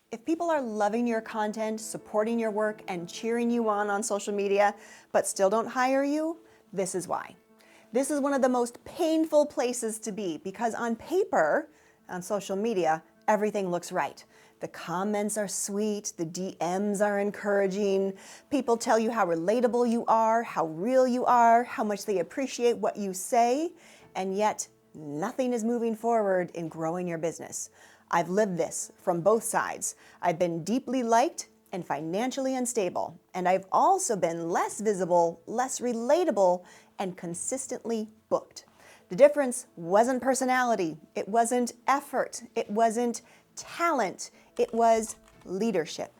If people are loving your content, supporting your work, and cheering you on social media, but still don't hire you, this is why. This is one of the most painful places to be because on paper, on social media, everything looks right. The comments are sweet, the DMs are encouraging, people tell you how relatable you are, how real you are, how much they appreciate what you say, and yet nothing is moving forward in growing your business. I've lived this from both sides. I've been deeply liked and financially unstable, and I've also been less visible, less relatable, and consistently booked. The difference wasn't personality, it wasn't effort, it wasn't talent, it was leadership.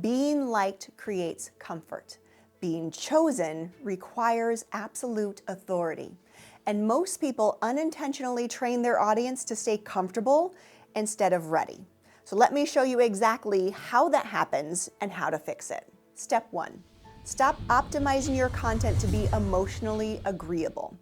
Being liked creates comfort. Being chosen requires absolute authority. And most people unintentionally train their audience to stay comfortable instead of ready. So let me show you exactly how that happens and how to fix it. Step 1, stop optimizing your content to be emotionally agreeable.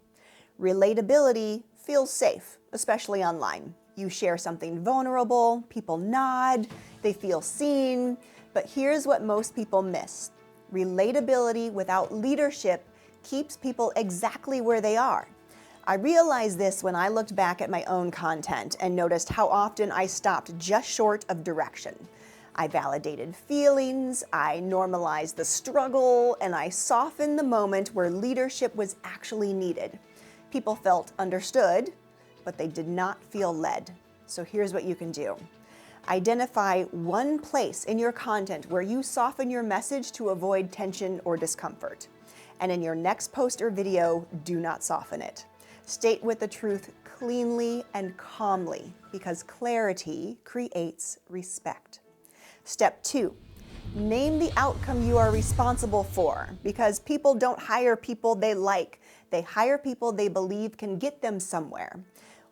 Relatability feels safe, especially online. You share something vulnerable, people nod, they feel seen, but here's what most people miss. Relatability without leadership keeps people exactly where they are. I realized this when I looked back at my own content and noticed how often I stopped just short of direction. I validated feelings, I normalized the struggle, and I softened the moment where leadership was actually needed. People felt understood, but they did not feel led. So here's what you can do. Identify one place in your content where you soften your message to avoid tension or discomfort. And in your next post or video, do not soften it. State with the truth cleanly and calmly because clarity creates respect. Step 2, name the outcome you are responsible for because people don't hire people they like. They hire people they believe can get them somewhere.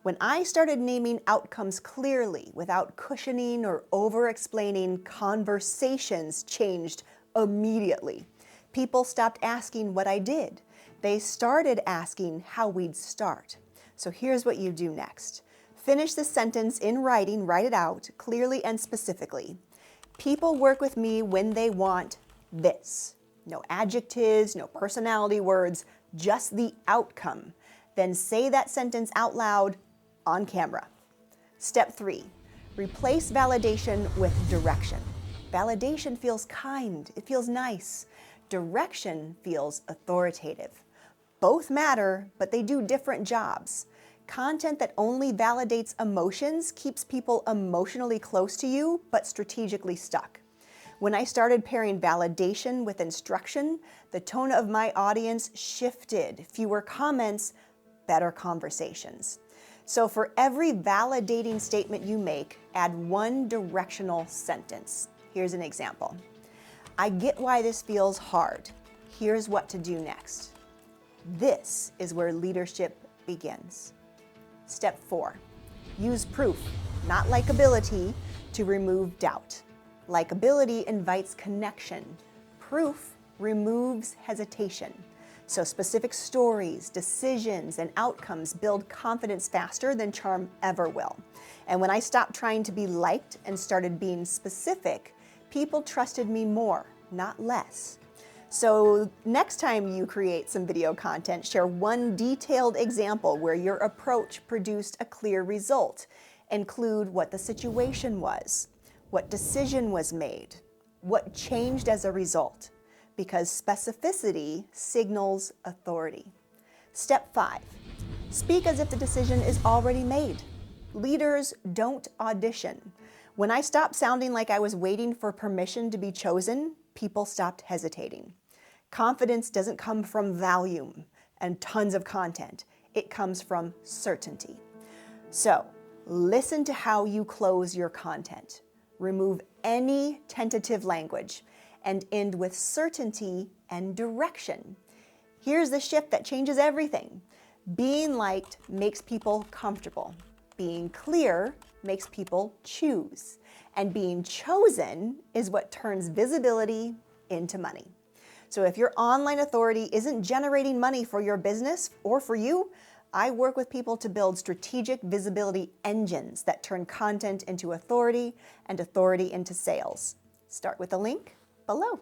When I started naming outcomes clearly without cushioning or over-explaining, conversations changed immediately. People stopped asking what I did. They started asking how we'd start. So here's what you do next. Finish the sentence in writing, write it out clearly and specifically. People work with me when they want this. No adjectives, no personality words, just the outcome. Then say that sentence out loud on camera. Step 3, replace validation with direction. Validation feels kind, it feels nice. Direction feels authoritative. Both matter, but they do different jobs. Content that only validates emotions keeps people emotionally close to you, but strategically stuck. When I started pairing validation with instruction, the tone of my audience shifted. Fewer comments, better conversations. So for every validating statement you make, add one directional sentence. Here's an example. I get why this feels hard. Here's what to do next. This is where leadership begins. Step 4, use proof, not likability, to remove doubt. Likability invites connection. Proof removes hesitation. So specific stories, decisions, and outcomes build confidence faster than charm ever will. And when I stopped trying to be liked and started being specific, people trusted me more, not less. So next time you create some video content, share one detailed example where your approach produced a clear result. Include what the situation was, what decision was made, what changed as a result, because specificity signals authority. Step 5, speak as if the decision is already made. Leaders don't audition. When I stopped sounding like I was waiting for permission to be chosen, people stopped hesitating. Confidence doesn't come from volume and tons of content. It comes from certainty. So, listen to how you close your content. Remove any tentative language and end with certainty and direction. Here's the shift that changes everything. Being liked makes people comfortable. Being clear makes people choose. And being chosen is what turns visibility into money. So if your online authority isn't generating money for your business or for you, I work with people to build strategic visibility engines that turn content into authority and authority into sales. Start with the link below.